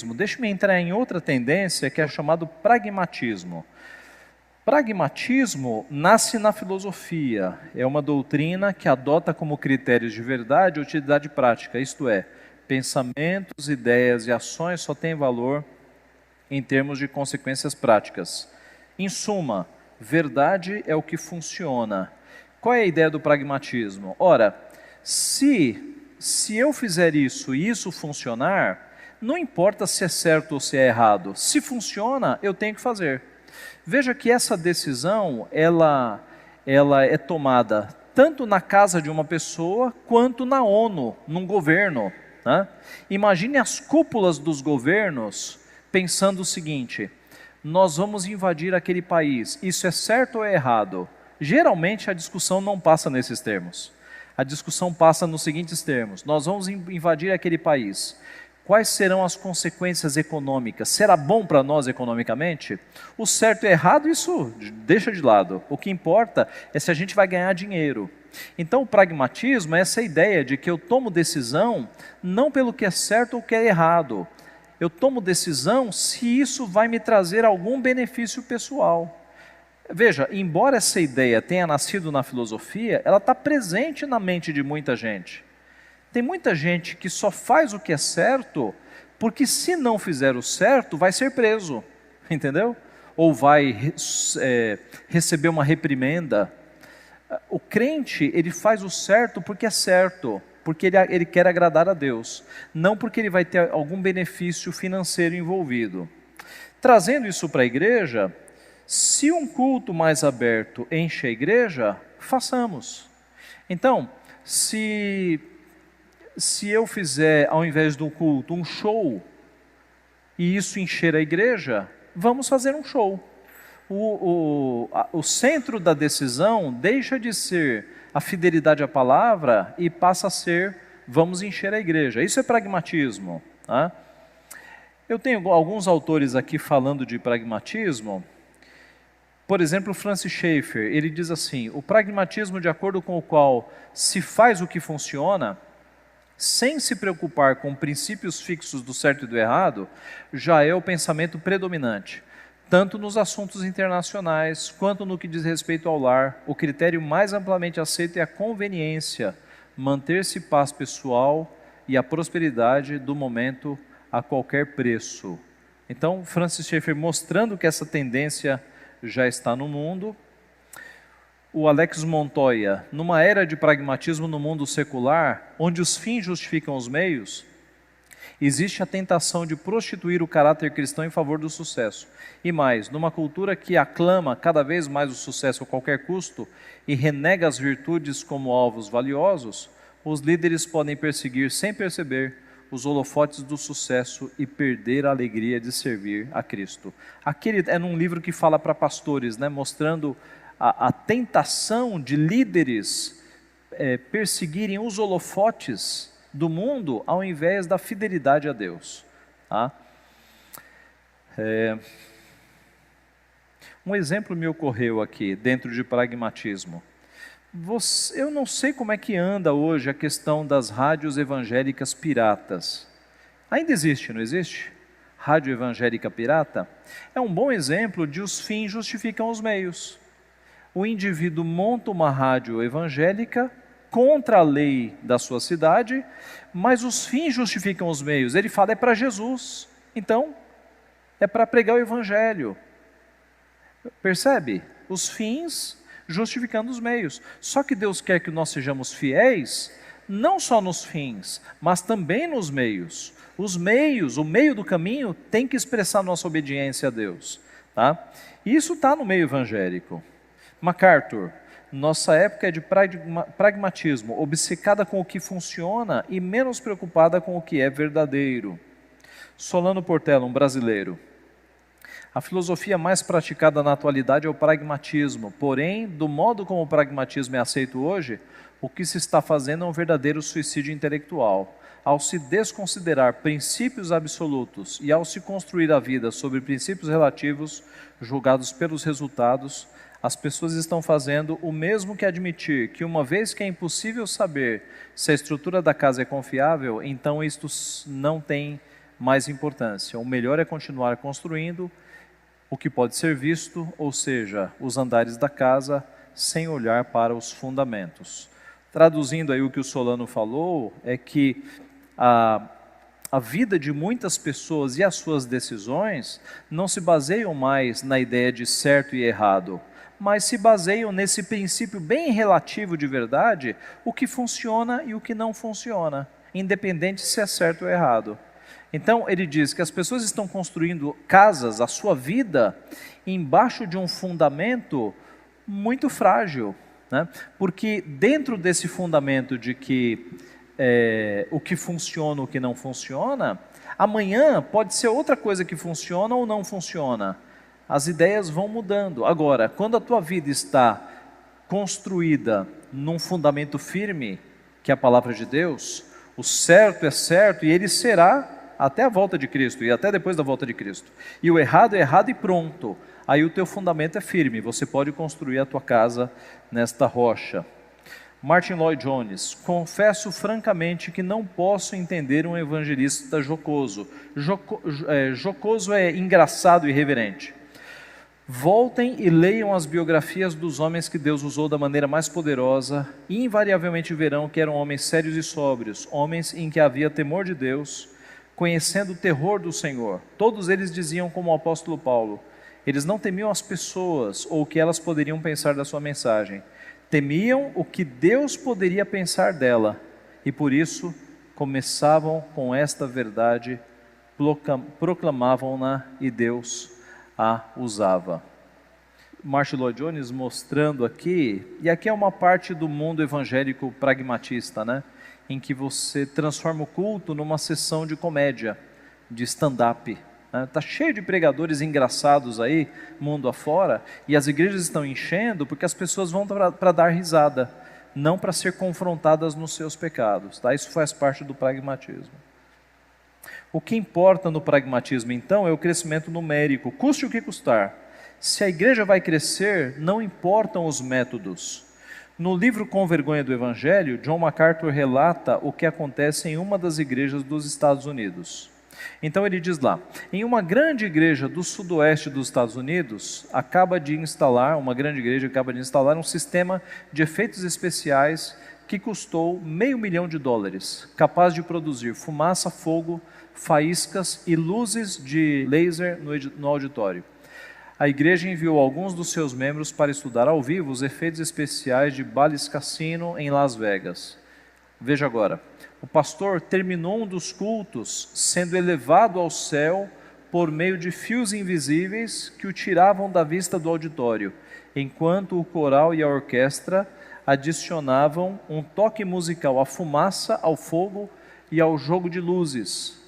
Deixe-me entrar em outra tendência que é chamado pragmatismo. Pragmatismo nasce na filosofia, é uma doutrina que adota como critérios de verdade a utilidade prática, isto é, pensamentos, ideias e ações só têm valor em termos de consequências práticas. Em suma, verdade é o que funciona. Qual é a ideia do pragmatismo? Ora, se eu fizer isso e isso funcionar, não importa se é certo ou se é errado. Se funciona, eu tenho que fazer. Veja que essa decisão, ela é tomada tanto na casa de uma pessoa, quanto na ONU, num governo. Né? Imagine as cúpulas dos governos pensando o seguinte: nós vamos invadir aquele país, isso é certo ou é errado? Geralmente a discussão não passa nesses termos. A discussão passa nos seguintes termos: nós vamos invadir aquele país. Quais serão as consequências econômicas? Será bom para nós economicamente? O certo e errado, isso deixa de lado. O que importa é se a gente vai ganhar dinheiro. Então o pragmatismo é essa ideia de que eu tomo decisão não pelo que é certo ou o que é errado. Eu tomo decisão se isso vai me trazer algum benefício pessoal. Veja, embora essa ideia tenha nascido na filosofia, ela está presente na mente de muita gente. Tem muita gente que só faz o que é certo, porque se não fizer o certo, vai ser preso, entendeu? Ou vai receber uma reprimenda. O crente, ele faz o certo porque é certo, porque ele quer agradar a Deus, não porque ele vai ter algum benefício financeiro envolvido. Trazendo isso para a igreja, se um culto mais aberto enche a igreja, façamos. Então, se eu fizer, ao invés do culto, um show, e isso encher a igreja, vamos fazer um show. O centro da decisão deixa de ser a fidelidade à palavra e passa a ser, vamos encher a igreja. Isso é pragmatismo. Tá? Eu tenho alguns autores aqui falando de pragmatismo. Por exemplo, Francis Schaeffer, ele diz assim: o pragmatismo de acordo com o qual se faz o que funciona, sem se preocupar com princípios fixos do certo e do errado, já é o pensamento predominante. Tanto nos assuntos internacionais, quanto no que diz respeito ao lar, o critério mais amplamente aceito é a conveniência, manter-se paz pessoal e a prosperidade do momento a qualquer preço. Então, Francis Schaeffer mostrando que essa tendência já está no mundo. O Alex Montoya, numa era de pragmatismo no mundo secular, onde os fins justificam os meios, existe a tentação de prostituir o caráter cristão em favor do sucesso. E mais, numa cultura que aclama cada vez mais o sucesso a qualquer custo e renega as virtudes como alvos valiosos, os líderes podem perseguir sem perceber os holofotes do sucesso e perder a alegria de servir a Cristo. Aquele é num livro que fala para pastores, né, mostrando a tentação de líderes perseguirem os holofotes do mundo ao invés da fidelidade a Deus. Tá? Um exemplo me ocorreu aqui, dentro de pragmatismo. Eu não sei como é que anda hoje a questão das rádios evangélicas piratas. Ainda existe, não existe? Rádio evangélica pirata? É um bom exemplo de os fins justificam os meios. O indivíduo monta uma rádio evangélica contra a lei da sua cidade, mas os fins justificam os meios. Ele fala, é para Jesus, então é para pregar o evangelho. Percebe? Os fins justificando os meios. Só que Deus quer que nós sejamos fiéis, não só nos fins, mas também nos meios. Os meios, o meio do caminho tem que expressar nossa obediência a Deus. Tá? E isso está no meio evangélico. MacArthur, nossa época é de pragmatismo, obcecada com o que funciona e menos preocupada com o que é verdadeiro. Solano Portela, um brasileiro. A filosofia mais praticada na atualidade é o pragmatismo, porém, do modo como o pragmatismo é aceito hoje, o que se está fazendo é um verdadeiro suicídio intelectual. Ao se desconsiderar princípios absolutos e ao se construir a vida sobre princípios relativos, julgados pelos resultados, as pessoas estão fazendo o mesmo que admitir que, uma vez que é impossível saber se a estrutura da casa é confiável, então isto não tem mais importância. O melhor é continuar construindo o que pode ser visto, ou seja, os andares da casa, sem olhar para os fundamentos. Traduzindo aí o que o Solano falou, é que a vida de muitas pessoas e as suas decisões não se baseiam mais na ideia de certo e errado, mas se baseiam nesse princípio bem relativo de verdade, o que funciona e o que não funciona, independente se é certo ou errado. Então ele diz que as pessoas estão construindo casas, a sua vida, embaixo de um fundamento muito frágil, né? Porque dentro desse fundamento de que o que funciona, o que não funciona, amanhã pode ser outra coisa que funciona ou não funciona. As ideias vão mudando. Agora, quando a tua vida está construída num fundamento firme, que é a palavra de Deus, o certo é certo e ele será até a volta de Cristo e até depois da volta de Cristo. E o errado é errado e pronto. Aí o teu fundamento é firme, você pode construir a tua casa nesta rocha. Martin Lloyd Jones: confesso francamente que não posso entender um evangelista jocoso. Jocoso é engraçado e irreverente. Voltem e leiam as biografias dos homens que Deus usou da maneira mais poderosa e invariavelmente verão que eram homens sérios e sóbrios, homens em que havia temor de Deus, conhecendo o terror do Senhor. Todos eles diziam como o apóstolo Paulo, eles não temiam as pessoas ou o que elas poderiam pensar da sua mensagem, temiam o que Deus poderia pensar dela e por isso começavam com esta verdade, proclamavam-na e Deus a usava. Martin Lloyd Jones mostrando aqui, e aqui é uma parte do mundo evangélico pragmatista, né? Em que você transforma o culto numa sessão de comédia, de stand-up. Está cheio de pregadores engraçados aí, mundo afora, e as igrejas estão enchendo porque as pessoas vão para dar risada, não para ser confrontadas nos seus pecados. Tá? Isso faz parte do pragmatismo. O que importa no pragmatismo, então, é o crescimento numérico, custe o que custar. Se a igreja vai crescer, não importam os métodos. No livro Com Vergonha do Evangelho, John MacArthur relata o que acontece em uma das igrejas dos Estados Unidos. Então ele diz lá, em uma grande igreja do sudoeste dos Estados Unidos, uma grande igreja acaba de instalar um sistema de efeitos especiais que custou $500 mil, capaz de produzir fumaça, fogo, faíscas e luzes de laser no auditório. A igreja enviou alguns dos seus membros para estudar ao vivo os efeitos especiais de Bally's Cassino em Las Vegas. Veja agora, o pastor terminou um dos cultos sendo elevado ao céu por meio de fios invisíveis que o tiravam da vista do auditório, enquanto o coral e a orquestra adicionavam um toque musical à fumaça, ao fogo e ao jogo de luzes.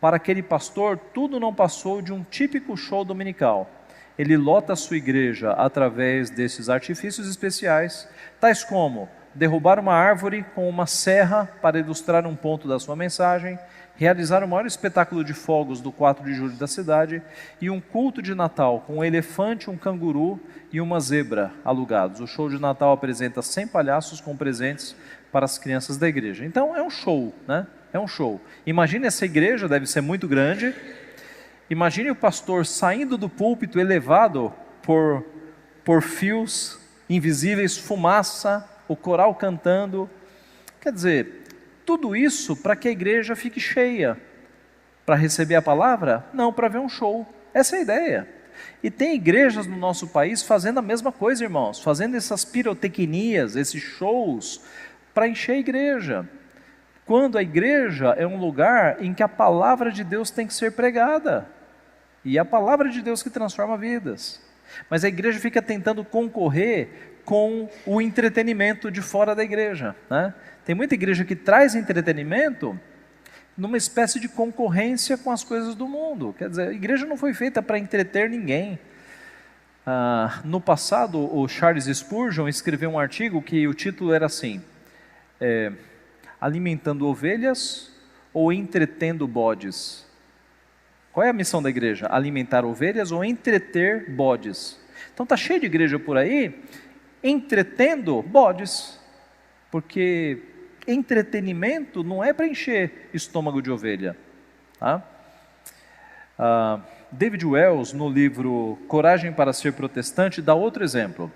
Para aquele pastor, tudo não passou de um típico show dominical. Ele lota a sua igreja através desses artifícios especiais, tais como derrubar uma árvore com uma serra para ilustrar um ponto da sua mensagem, realizar o maior espetáculo de fogos do 4 de julho da cidade e um culto de Natal com um elefante, um canguru e uma zebra alugados. O show de Natal apresenta 100 palhaços com presentes para as crianças da igreja. Então é um show, né? É um show. Imagine essa igreja, deve ser muito grande. Imagine o pastor saindo do púlpito elevado por fios invisíveis, fumaça, o coral cantando. Quer dizer, tudo isso para que a igreja fique cheia. Para receber a palavra? Não, para ver um show. Essa é a ideia. E tem igrejas no nosso país fazendo a mesma coisa, irmãos, fazendo essas pirotecnias, esses shows, para encher a igreja. Quando a igreja é um lugar em que a palavra de Deus tem que ser pregada. E é a palavra de Deus que transforma vidas. Mas a igreja fica tentando concorrer com o entretenimento de fora da igreja, né? Tem muita igreja que traz entretenimento numa espécie de concorrência com as coisas do mundo. Quer dizer, a igreja não foi feita para entreter ninguém. No passado, o Charles Spurgeon escreveu um artigo que o título era assim, alimentando ovelhas ou entretendo bodes? Qual é a missão da igreja? Alimentar ovelhas ou entreter bodes? Então está cheio de igreja por aí, entretendo bodes, porque entretenimento não é para encher estômago de ovelha. Tá? David Wells, no livro Coragem para Ser Protestante, dá outro exemplo.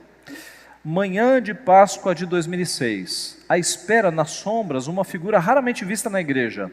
Manhã de Páscoa de 2006. À espera, nas sombras, uma figura raramente vista na igreja.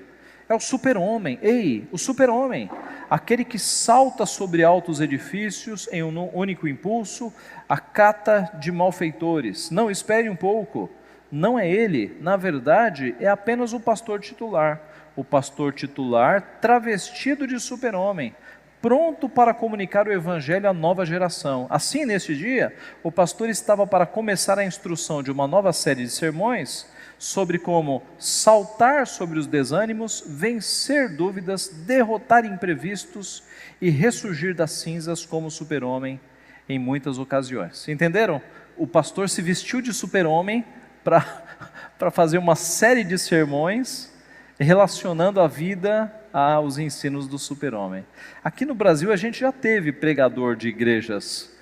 É o super-homem. Ei, o super-homem. Aquele que salta sobre altos edifícios em um único impulso, a cata de malfeitores. Não, espere um pouco. Não é ele. Na verdade, é apenas o pastor titular. O pastor titular travestido de super-homem, pronto para comunicar o evangelho à nova geração. Assim, neste dia, o pastor estava para começar a instrução de uma nova série de sermões sobre como saltar sobre os desânimos, vencer dúvidas, derrotar imprevistos e ressurgir das cinzas como super-homem em muitas ocasiões. Entenderam? O pastor se vestiu de super-homem para fazer uma série de sermões relacionando a vida aos ensinos do super-homem. Aqui no Brasil a gente já teve pregador de igrejas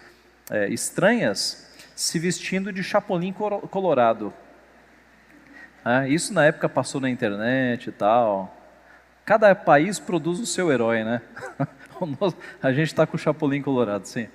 estranhas se vestindo de Chapolin Colorado. Isso na época passou na internet e tal. Cada país produz o seu herói, né? A gente está com o Chapolin Colorado, sim.